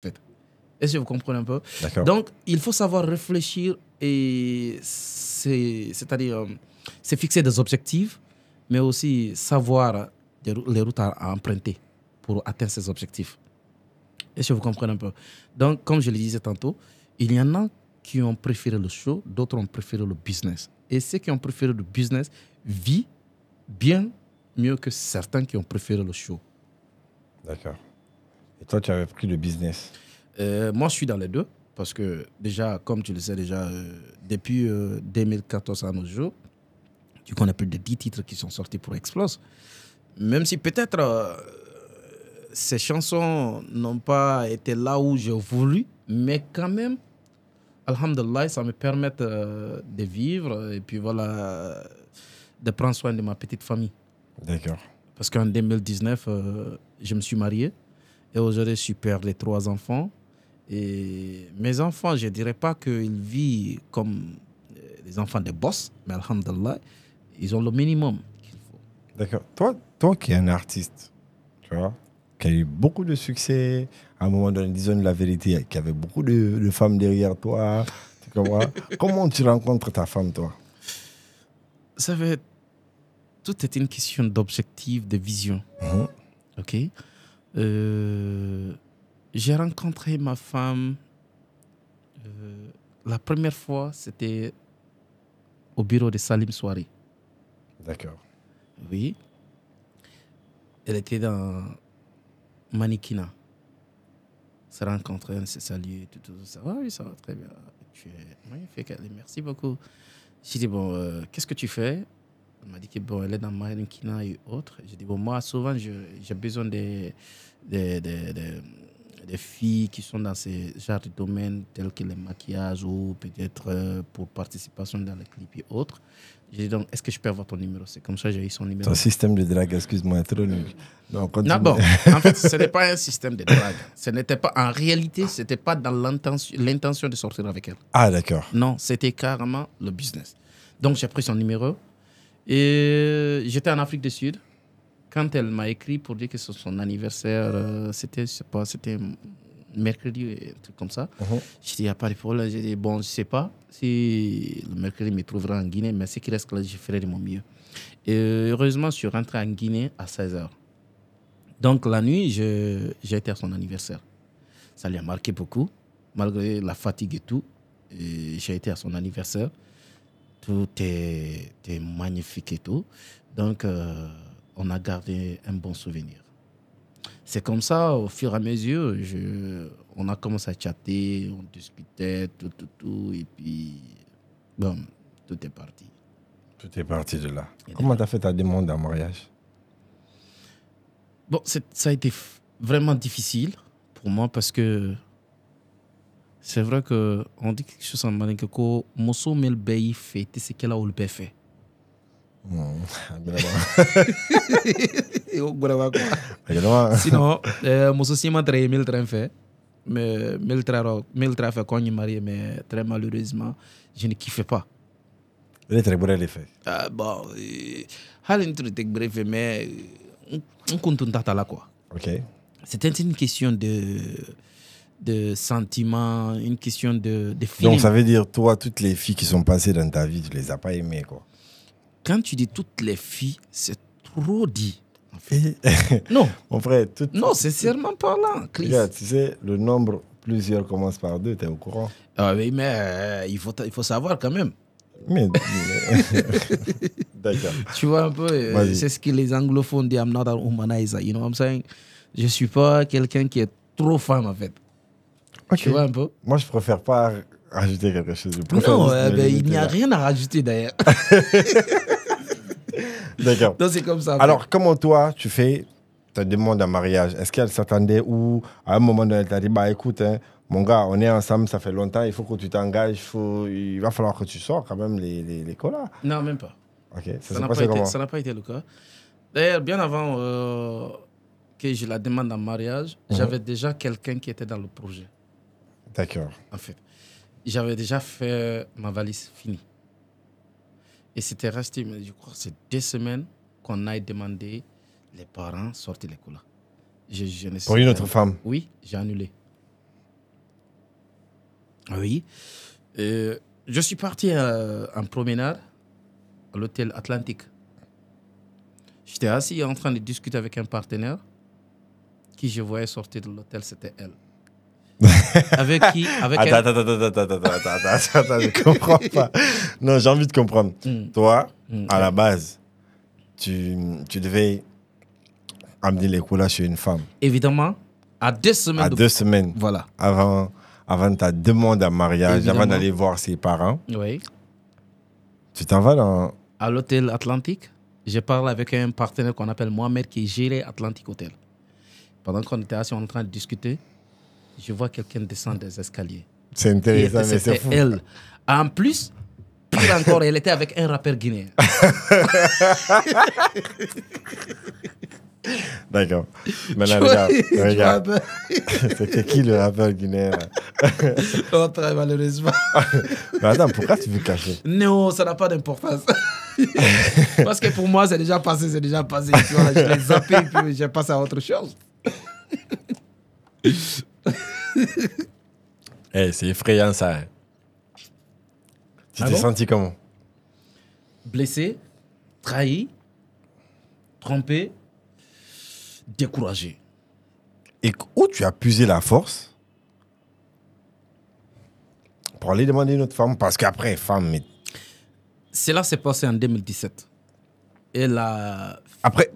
fait. Est-ce que vous comprenez un peu? D'accord. Donc, il faut savoir réfléchir et c'est-à-dire c'est fixer des objectifs, mais aussi savoir les routes à emprunter pour atteindre ces objectifs. Est-ce que vous comprenez un peu? Donc, comme je le disais tantôt, il y en a qui ont préféré le show, d'autres ont préféré le business. Et ceux qui ont préféré le business vivent bien mieux que certains qui ont préféré le show. D'accord. Et toi, tu avais pris le business? Moi, je suis dans les deux. Parce que déjà, comme tu le sais déjà, depuis 2014 à nos jours, tu connais plus de 10 titres qui sont sortis pour Explose. Même si peut-être ces chansons n'ont pas été là où j'ai voulu, mais quand même, alhamdulillah, ça me permet de vivre et puis voilà, de prendre soin de ma petite famille. D'accord. Parce qu'en 2019, je me suis marié et aujourd'hui, je suis père de 3 enfants. Et mes enfants, je ne dirais pas qu'ils vivent comme les enfants des boss, mais alhamdulillah, ils ont le minimum qu'il faut. D'accord. Toi qui es un artiste, tu vois, qui a eu beaucoup de succès, à un moment donné, disons la vérité, qui avait beaucoup de femmes derrière toi, tu comprends? Comment tu rencontres ta femme, toi? Ça fait... Tout est une question d'objectif, de vision. OK? J'ai rencontré ma femme la première fois, c'était au bureau de Salim Soirée. D'accord. Oui. Elle était dans Manikina. On s'est rencontrés, on s'est salué, tout ça. Ah oui, ça va très bien. Tu es magnifique, Ali, merci beaucoup. J'ai dit, bon, qu'est-ce que tu fais? Elle m'a dit que bon, elle est dans Manikina et autres. J'ai dit, bon, moi, souvent, j'ai besoin des filles qui sont dans ces genres de domaines tels que le maquillage ou peut-être pour participation dans les clips et autres. J'ai dit donc, est-ce que je peux avoir ton numéro? C'est comme ça j'ai eu son numéro. Ton système de drague, excuse-moi, trop nul. Non, bon, en fait, ce n'est pas un système de drague. Ce n'était pas, en réalité, ce n'était pas dans l'intention de sortir avec elle. Ah, d'accord. Non, c'était carrément le business. Donc, j'ai pris son numéro et j'étais en Afrique du Sud. Quand elle m'a écrit pour dire que c'est son anniversaire, c'était mercredi, un truc comme ça. J'ai dit, il n'y a pas de problème. J'ai dit, bon, je ne sais pas si le mercredi me trouvera en Guinée, mais ce qui reste là, je ferai de mon mieux. Et heureusement, je suis rentré en Guinée à 16h. Donc, la nuit, j'ai été à son anniversaire. Ça lui a marqué beaucoup, malgré la fatigue et tout. J'ai été à son anniversaire. Tout est magnifique et tout. Donc, on a gardé un bon souvenir. C'est comme ça, au fur et à mesure, on a commencé à chatter, on discutait, tout. Et puis, bon, tout est parti. Tout est parti de là. Comment tu as fait ta demande en mariage? Bon, ça a été vraiment difficile pour moi parce que c'est vrai qu'on dit quelque chose en malin que Mosso Mel Bay fait, c'est qu'elle a ou le fait. Sinon, Mosso Sima très mille train fait, mais mille train fait quand il est marié, mais très malheureusement, je ne kiffe pas. Elle est très bonne, elle est fait. Bon, Halin truc bref, mais on compte un tata là quoi. Ok. C'était une question de sentiments, une question de feeling. Donc ça veut dire, toi, toutes les filles qui sont passées dans ta vie, tu les as pas aimées, quoi. Quand tu dis toutes les filles, c'est trop dit. En fait. Non. Mon frère, non, c'est sincèrement parlant, Chris. Regarde, tu sais, le nombre, plusieurs commence par 2, tu es au courant? Ah oui, mais il faut savoir quand même. Mais... D'accord. Tu vois un peu, c'est ce que les anglophones disent, I'm not an humanizer, you know what I'm saying? Je ne suis pas quelqu'un qui est trop femme, en fait. Okay. Tu vois un peu? Moi, je préfère pas rajouter quelque chose. Non, il n'y a rien à rajouter d'ailleurs. D'accord. Donc c'est comme ça. Alors, comment toi, tu fais ta demande en mariage? Est-ce qu'elle s'attendait ou à un moment donné, elle t'a dit, bah écoute, hein, mon gars, on est ensemble, ça fait longtemps, il faut que tu t'engages, il va falloir que tu sors quand même les colas. Non, même pas. Ok, ça n'a pas été le cas. D'ailleurs, bien avant que je la demande en mariage, j'avais déjà quelqu'un qui était dans le projet. D'accord. En fait, j'avais déjà fait ma valise finie. Et c'était resté, je crois, c'est 2 semaines qu'on aille demander les parents sortir les colas. Pour une autre femme? Oui, j'ai annulé. Oui. Je suis parti en promenade à l'hôtel Atlantique. J'étais assis en train de discuter avec un partenaire qui je voyais sortir de l'hôtel, c'était elle. Avec qui Attends, je comprends pas. Non, j'ai envie de comprendre. Toi, à la base, tu devais amener les couleurs chez une femme. Évidemment, à 2 semaines. À 2 semaines. Voilà. Avant ta demande en mariage, Évidemment. avant d'aller voir ses parents. Oui. Tu t'en vas dans... À l'hôtel Atlantique, je parle avec un partenaire qu'on appelle Mohamed qui gérait Atlantic Hotel. Pendant qu'on était assis en train de discuter, je vois quelqu'un descendre des escaliers. C'est intéressant, mais c'est C'était fou. elle. En plus, pire encore, elle était avec un rappeur guinéen. D'accord. Maintenant, regarde. Regarde. C'était qui le rappeur guinéen là? Oh, très malheureusement. Mais attends, pourquoi tu veux cacher? Non, ça n'a pas d'importance. Parce que pour moi, c'est déjà passé. Tu vois, je l'ai zappé et puis j'ai passé à autre chose. C'est effrayant ça. Hein. Tu t'es senti comment? Blessé, trahi, trompé, découragé. Et où tu as puisé la force pour aller demander une autre femme? Parce qu'après, femme... Mais... Cela s'est passé en 2017. Après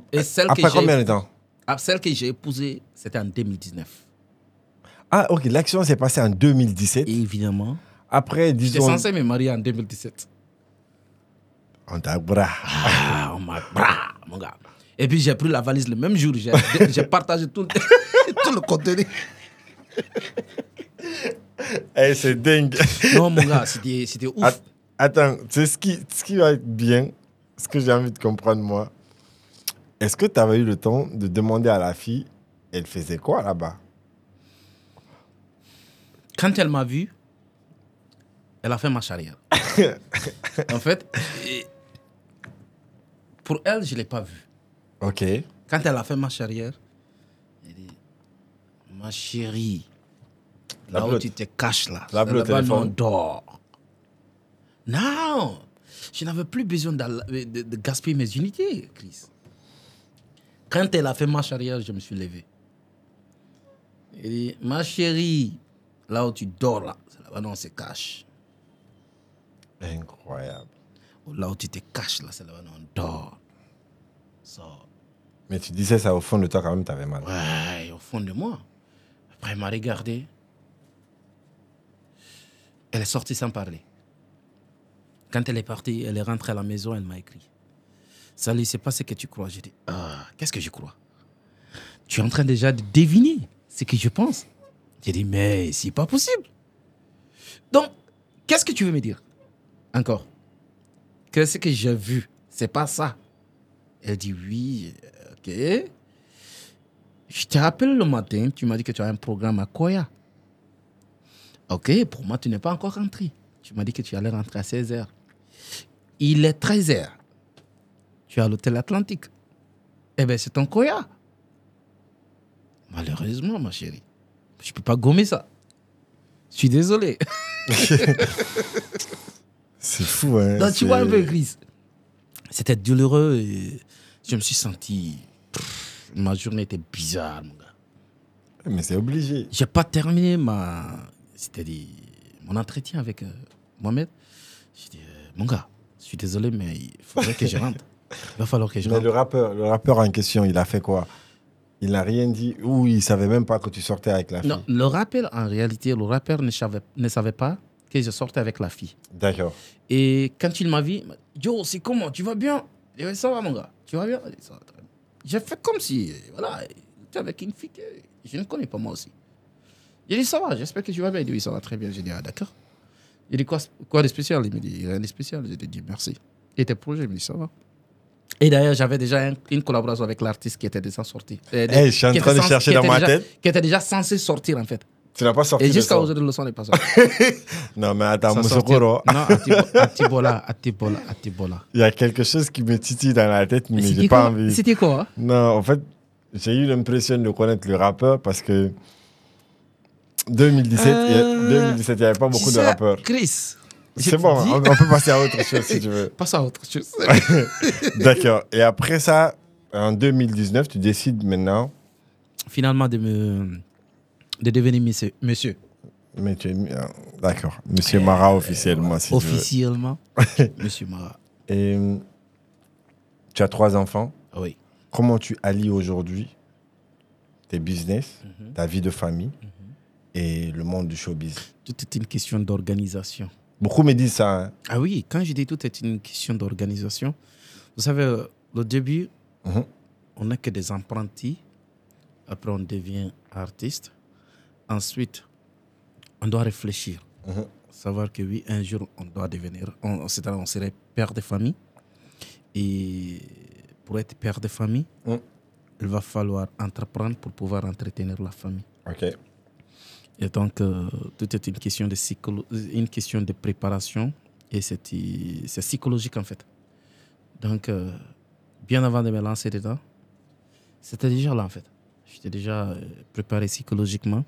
combien de temps? Celle que j'ai épousée, c'était en 2019. Ah, ok. L'action s'est passée en 2017. Évidemment. Après, disons... J'étais censé me marier en 2017. On t'a bras. Ah, on m'a bras, mon gars. Et puis j'ai pris la valise le même jour. J'ai partagé tout le contenu. C'est dingue. Non, mon gars, c'était ouf. Attends, tu sais ce qui va être bien, ce que j'ai envie de comprendre, moi. Est-ce que tu avais eu le temps de demander à la fille, elle faisait quoi là-bas? Quand elle m'a vu, elle a fait marche arrière. En fait, pour elle, je ne l'ai pas vue. Ok. Quand elle a fait marche arrière, elle dit, ma chérie, là où tu te caches là, là-bas, on dort. Non, je n'avais plus besoin de gaspiller mes unités, Chris. Quand elle a fait marche arrière, je me suis levé. Elle dit, ma chérie, là où tu dors là, c'est là-bas on se cache. Incroyable. Là où tu te caches là, c'est là-bas on dort. Sors. Mais tu disais ça au fond de toi quand même, t'avais mal. Ouais, au fond de moi. Après, elle m'a regardé. Elle est sortie sans parler. Quand elle est partie, elle est rentrée à la maison, elle m'a écrit. Salut, c'est pas ce que tu crois. J'ai dit, qu'est-ce que je crois? Tu es en train déjà de deviner ce que je pense. J'ai dit, mais c'est pas possible. Donc, qu'est-ce que tu veux me dire? Encore. Qu'est-ce que j'ai vu? C'est pas ça. Elle dit, oui, ok. Je te rappelle le matin, tu m'as dit que tu as un programme à Koya. Ok, pour moi, tu n'es pas encore rentré. Tu m'as dit que tu allais rentrer à 16h. Il est 13h. Tu es à l'hôtel Atlantique. Eh bien, c'est ton Koya. Malheureusement, ma chérie, je ne peux pas gommer ça. Je suis désolé. C'est fou, hein. Donc, tu vois un peu, Chris. C'était douloureux et je me suis senti... ma journée était bizarre, mon gars. Mais c'est obligé. Je n'ai pas terminé mon entretien avec Mohamed. J'ai dit, mon gars, je suis désolé, mais il faudrait que je rentre. Il va falloir que je rentre. Mais le rappeur en question, il a fait quoi? Il n'a rien dit ou il ne savait même pas que tu sortais avec la fille? Non, le rappeur, en réalité, ne savait pas que je sortais avec la fille. D'accord. Et quand il m'a vu, il m'a dit, yo, c'est comment? Tu vas bien? Il dit, ça va, mon gars. Tu vas bien? Il dit, ça va très bien. J'ai fait comme si, voilà, tu es avec une fille que je ne connais pas moi aussi. Il dit, ça va, j'espère que tu vas bien. Il dit, oui, ça va très bien. J'ai dit, ah, d'accord. Il dit, quoi de spécial? Il me dit, rien de spécial. J'ai dit, merci. Et tes projets? Il me dit, ça va. Et d'ailleurs, j'avais déjà une collaboration avec l'artiste qui était déjà sorti. Je suis en train de chercher dans ma tête. Qui était déjà censé sortir, en fait. Tu n'as pas sorti. Et jusqu'à aujourd'hui, le son n'est pas sorti. Non, mais attends, Moussokoro. Non, Atibola. Il y a quelque chose qui me titille dans la tête, mais j'ai pas pas envie. C'était quoi? Non, en fait, j'ai eu l'impression de connaître le rappeur parce que 2017, 2017, il n'y avait pas beaucoup de rappeurs. Chris. C'est bon, on peut passer à autre chose si tu veux. Passe à autre chose. D'accord. Et après ça, en 2019, tu décides maintenant. Finalement, de devenir monsieur. Mais tu es. D'accord. Monsieur Mara officiellement. Si officiellement, monsieur Mara. Et tu as 3 enfants. Oui. Comment tu allies aujourd'hui tes business, ta vie de famille et le monde du showbiz? Tout est une question d'organisation. Beaucoup me disent ça. Hein. Ah oui, quand je dis tout est une question d'organisation, vous savez, au début, on n'est que des apprentis. Après, on devient artiste. Ensuite, on doit réfléchir. Savoir que oui, un jour, on doit devenir... C'est-à-dire, on serait père de famille. Et pour être père de famille, il va falloir entreprendre pour pouvoir entretenir la famille. OK. Et donc, tout est une question de préparation et c'est psychologique en fait. Donc, bien avant de me lancer dedans, c'était déjà là en fait. J'étais déjà préparé psychologiquement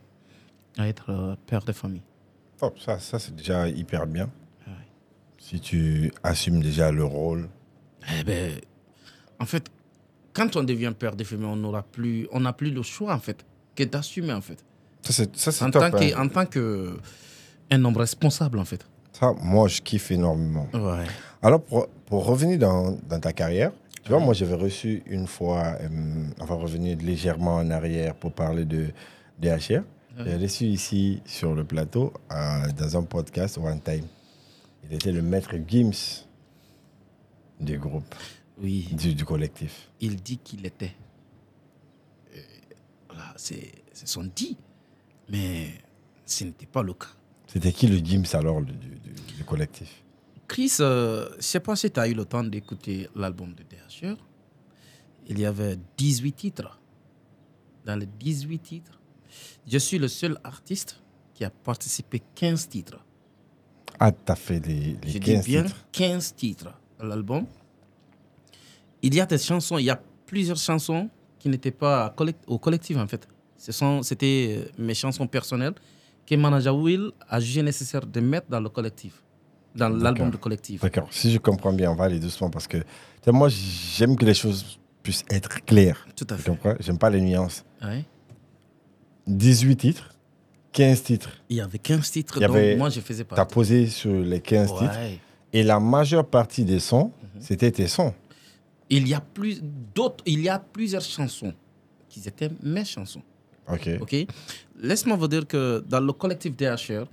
à être père de famille. Top, ça c'est déjà hyper bien. Ouais. Si tu assumes déjà le rôle. Eh ben, en fait, quand on devient père de famille, on n'a plus le choix en fait que d'assumer en fait. Ça c'est En top. en tant qu'un homme responsable, en fait. Ça, moi, je kiffe énormément. Ouais. Alors, pour revenir dans ta carrière, tu vois, moi, j'avais reçu une fois, on va revenir légèrement en arrière pour parler de DHR. J'ai reçu ici, sur le plateau, dans un podcast, One Time. Il était le maître Gims du groupe, Oui. du collectif. Il dit qu'il était. Voilà, c'est son dit. Mais ce n'était pas le cas. C'était qui le Gims alors du collectif? Chris, je ne sais pas si tu as eu le temps d'écouter l'album de DHR. Il y avait 18 titres. Dans les 18 titres, je suis le seul artiste qui a participé 15 titres. Ah, tu as fait les 15 dis bien titres. 15 titres à l'album. Il y a des chansons, il y a plusieurs chansons qui n'étaient pas au collectif en fait. C'était mes chansons personnelles que Manager Will a jugé nécessaire de mettre dans le collectif, dans l'album de collectif. D'accord. Si je comprends bien, on va aller doucement parce que moi, j'aime que les choses puissent être claires. Tout à fait. Tu comprends? J'aime pas les nuances. Ouais. 18 titres, 15 titres. Il y avait 15 titres, donc moi je faisais partie. Tu as posé sur les 15 titres. Et la majeure partie des sons, c'était tes sons. Il y a plusieurs chansons qui étaient mes chansons. OK. Laisse-moi vous dire que dans le collectif DHR,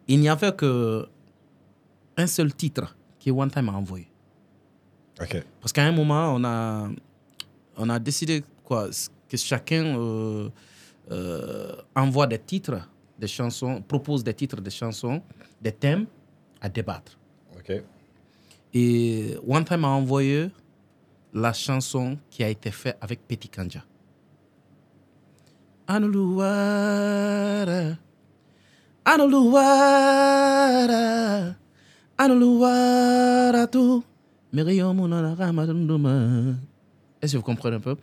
il n'y avait qu'un seul titre que One Time a envoyé. OK. Parce qu'à un moment, on a décidé que chacun envoie des titres, des chansons, propose des titres de chansons, des thèmes à débattre. OK. Et One Time a envoyé la chanson qui a été faite avec Petit Kanja. Anuluwara, Anuluwara, Anuluwara tu, Miriyomunana Ramadunduma. Est-ce que vous comprenez un peu?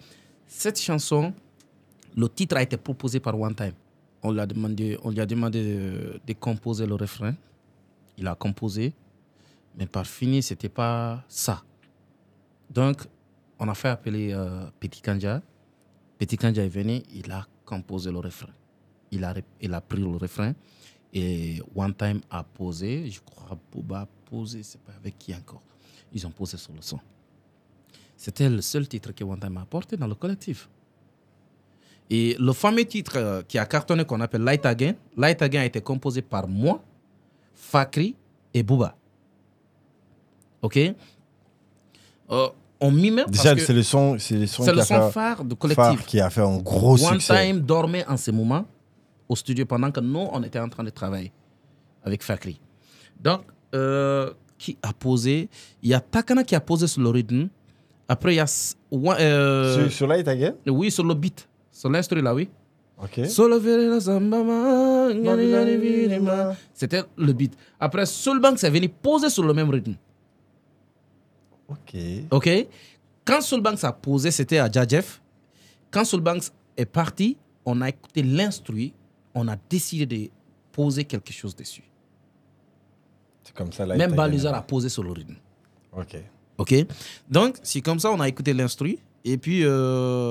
Cette chanson, le titre a été proposé par One Time. On lui a demandé de composer le refrain. Il a composé, mais par fini, ce n'était pas ça. Donc, on a fait appeler Petit Kanja. Petit Kanja est venu, il a composé le refrain. Il a pris le refrain et One Time a posé. Je crois Booba a posé, c'est pas avec qui encore. Ils ont posé sur le son. C'était le seul titre que One Time a apporté dans le collectif. Et le fameux titre qui a cartonné qu'on appelle Light Again a été composé par moi, Fakri et Booba. OK? On mime. Déjà, c'est le son phare du collectif. Qui a fait un gros succès. One Time dormait en ce moment au studio pendant que nous, on était en train de travailler avec Fakri. Donc, qui a posé? Il y a Takana qui a posé sur le rythme. Après, il y a... sur Light Again? Oui, sur le beat. Sur l'instru, là, oui. OK. C'était le beat. Après, Soulbanks est venu poser sur le même rythme. OK. Quand Soulbanks a posé, c'était à Djadjef. Quand Soulbanks est parti, on a écouté l'instru. on a décidé de poser quelque chose dessus. C'est comme ça, là. Même Baluzar a posé sur le rythme. Ok. Donc, c'est comme ça, on a écouté l'instru. Et puis,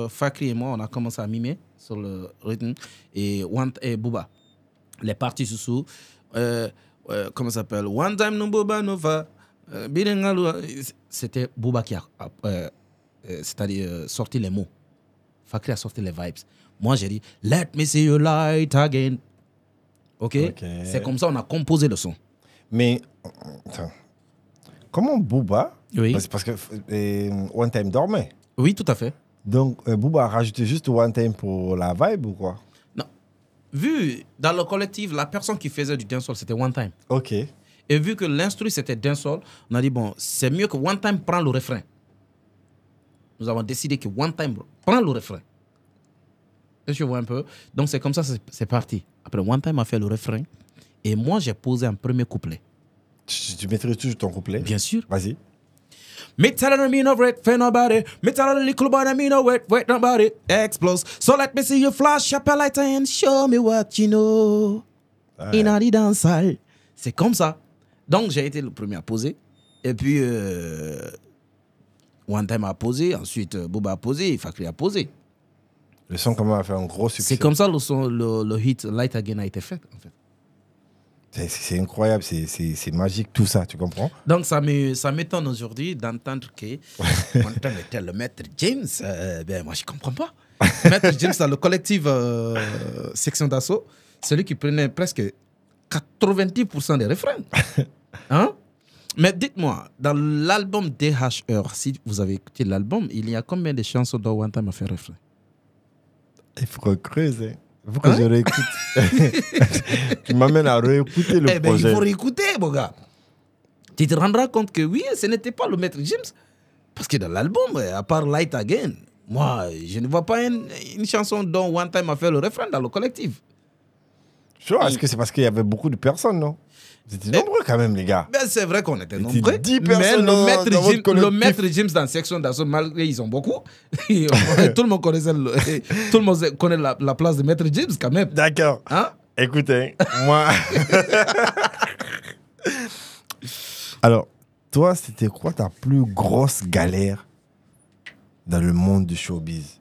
Fakri et moi, on a commencé à mimer sur le rythme. Et Booba, les parties sous comment ça s'appelle? One time no Booba Nova. C'était Booba qui a c'est-à-dire sorti les mots. Fakri a sorti les vibes. Moi, j'ai dit, let me see you light again. Ok. C'est comme ça on a composé le son. Mais, attends. Comment Booba, Oui. parce que One Time dormait. Oui, tout à fait. Donc, Booba a rajouté juste One Time pour la vibe ou quoi? Non. Vu dans le collectif, la personne qui faisait du dancehall, c'était One Time. Ok. Et vu que l'instru, c'était dancehall, on a dit, bon, c'est mieux que One Time prenne le refrain. Nous avons décidé que One Time prend le refrain. Je vois un peu. Donc, c'est comme ça, c'est parti. Après, One Time a fait le refrain. Et moi, j'ai posé un premier couplet. Tu maîtrises toujours ton couplet? Bien sûr. Vas-y. Me telling me no wait for nobody. Me telling the little boy me no wait nobody. Explode. So let me see you flash up a light and show me what you know. In a dance hall. C'est comme ça. Donc, j'ai été le premier à poser. Et puis, One Time a posé. Ensuite, Booba a posé. Fakri a posé. Le son, comment a fait un gros succès. C'est comme ça le hit Light Again a été fait, en fait. C'est incroyable, c'est magique tout ça, tu comprends? Donc ça m'étonne aujourd'hui d'entendre que One Time était le maître James. Ben moi je comprends pas. Maître James dans le collectif Section d'Assaut, c'est lui qui prenait presque 90% des refrains. Hein? Mais dites-moi, dans l'album DHR, si vous avez écouté l'album, il y a combien de chansons dont One Time a fait refrain? Il faut qu'on creuse, hein. Il faut que je réécoute. Tu m'amènes à réécouter le projet. Il faut réécouter, mon gars. Tu te rendras compte que oui, ce n'était pas le maître James. Parce que dans l'album, à part Light Again, moi, je ne vois pas une chanson dont One Time a fait le refrain dans le collectif. Est-ce que c'est parce qu'il y avait beaucoup de personnes, non? Vous étiez nombreux quand même, les gars. Ben, c'est vrai qu'on était nombreux. 10 personnes mais le maître James dans la section d'assaut, malgré ils sont beaucoup, tout le monde connaît la place de maître James quand même. D'accord. Hein? Écoutez, moi... Alors, toi, c'était quoi ta plus grosse galère dans le monde du showbiz?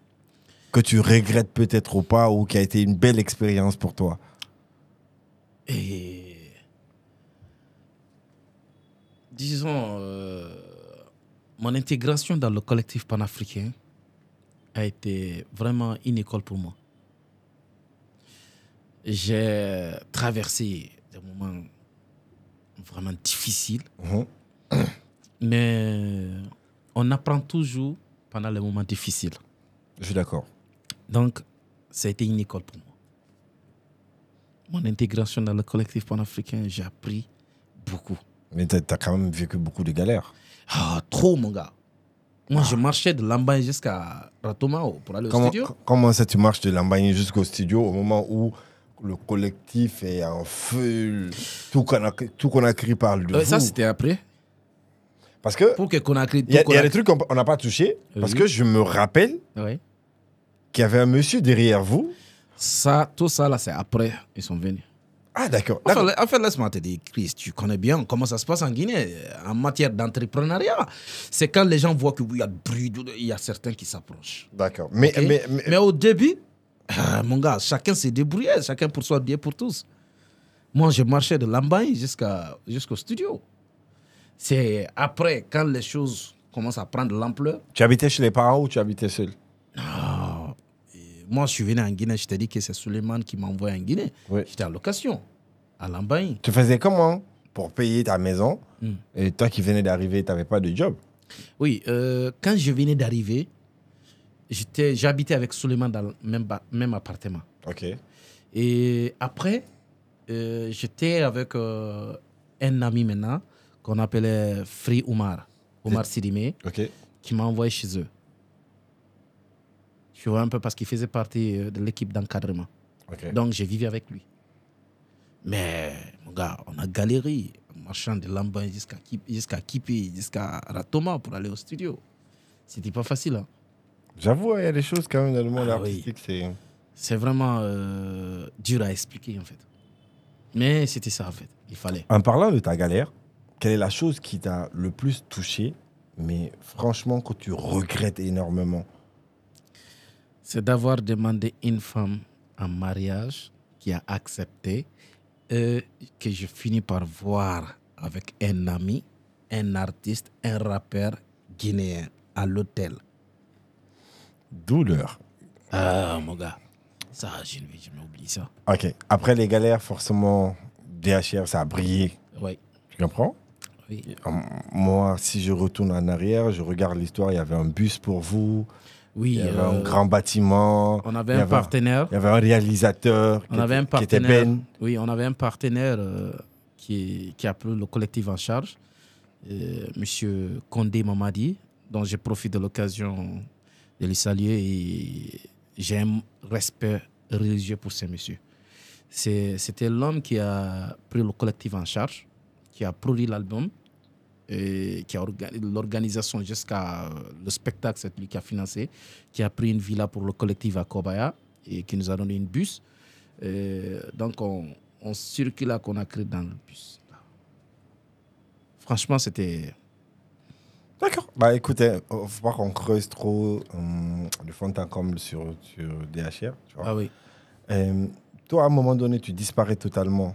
Que tu regrettes peut-être ou pas, ou qui a été une belle expérience pour toi? Et... Disons, mon intégration dans le collectif panafricain a été vraiment une école pour moi. J'ai traversé des moments vraiment difficiles, mais on apprend toujours pendant les moments difficiles. Je suis d'accord. Donc, ça a été une école pour moi. Mon intégration dans le collectif panafricain, j'ai appris beaucoup. Mais tu as quand même vécu beaucoup de galères. Ah, trop, mon gars. Moi, je marchais de Lambaye jusqu'à Ratomao pour aller au studio. Comment ça, tu marches de Lambaye jusqu'au studio au moment où le collectif est en feu, tout Conakry parle de vous? Ça, c'était après. Parce que pour que Conakry... Il y a des trucs qu'on n'a pas touchés. Parce que je me rappelle qu'il y avait un monsieur derrière vous. Ça, tout ça, là, c'est après. Ils sont venus. Ah, d'accord. En fait, laisse-moi te dire, Chris, tu connais bien comment ça se passe en Guinée en matière d'entrepreneuriat. C'est quand les gens voient qu'il y a du bruit, il y a certains qui s'approchent. D'accord. Mais au début, mon gars, chacun s'est débrouillé, chacun pour soi, Dieu pour tous. Moi, je marchais de Lambaye jusqu'au studio. C'est après, quand les choses commencent à prendre l'ampleur. Tu habitais chez les parents ou tu habitais seul? Non. Moi, je suis venu en Guinée, je t'ai dit que c'est Suleiman qui m'a envoyé en Guinée. Oui. J'étais en location, à Lambaye. Tu faisais comment pour payer ta maison? Et toi qui venais d'arriver, tu n'avais pas de job? Oui, quand je venais d'arriver, j'habitais avec Suleiman dans le même appartement. Ok. Et après, j'étais avec un ami maintenant qu'on appelait Free Omar Sidimé, qui m'a envoyé chez eux. Tu vois un peu parce qu'il faisait partie de l'équipe d'encadrement. Donc, je vivais avec lui. Mais, mon gars, on a galéré en marchant de Lambaye jusqu'à Kipi, jusqu'à Ratoma pour aller au studio. C'était pas facile. Hein? J'avoue, il y a des choses quand même dans le monde artistique. C'est vraiment dur à expliquer, en fait. Mais c'était ça, en fait. Il fallait. En parlant de ta galère, quelle est la chose qui t'a le plus touché, mais franchement que tu regrettes énormément? C'est d'avoir demandé une femme en mariage qui a accepté et que je finis par voir avec un ami, un artiste, un rappeur guinéen à l'hôtel. Douleur. Ah, mon gars, ça, je ne vais jamais oublier ça. Ok. Après les galères, forcément, DHR, ça a brillé. Oui, Tu comprends? oui. Moi, si je retourne en arrière, je regarde l'histoire, il y avait un bus pour vous, Oui, il y avait un grand bâtiment. on avait il y un partenaire. Il y avait un réalisateur On avait un qui était partenaire. Ben. Oui, on avait un partenaire qui a pris le collectif en charge, Monsieur Condé Mamadi, dont je profite de l'occasion de le saluer et j'ai un respect religieux pour ce monsieur. C'était l'homme qui a pris le collectif en charge, qui a produit l'album, et qui a l'organisation jusqu'à le spectacle, c'est lui qui a financé, qui a pris une villa pour le collectif à Kobaya et qui nous a donné une bus. Donc on circule qu'on a créé dans le bus. Franchement, c'était... D'accord. Bah écoutez, il ne faut pas qu'on creuse trop le fond en comble sur DHR. Tu vois. Ah oui. Toi, à un moment donné, tu disparais totalement.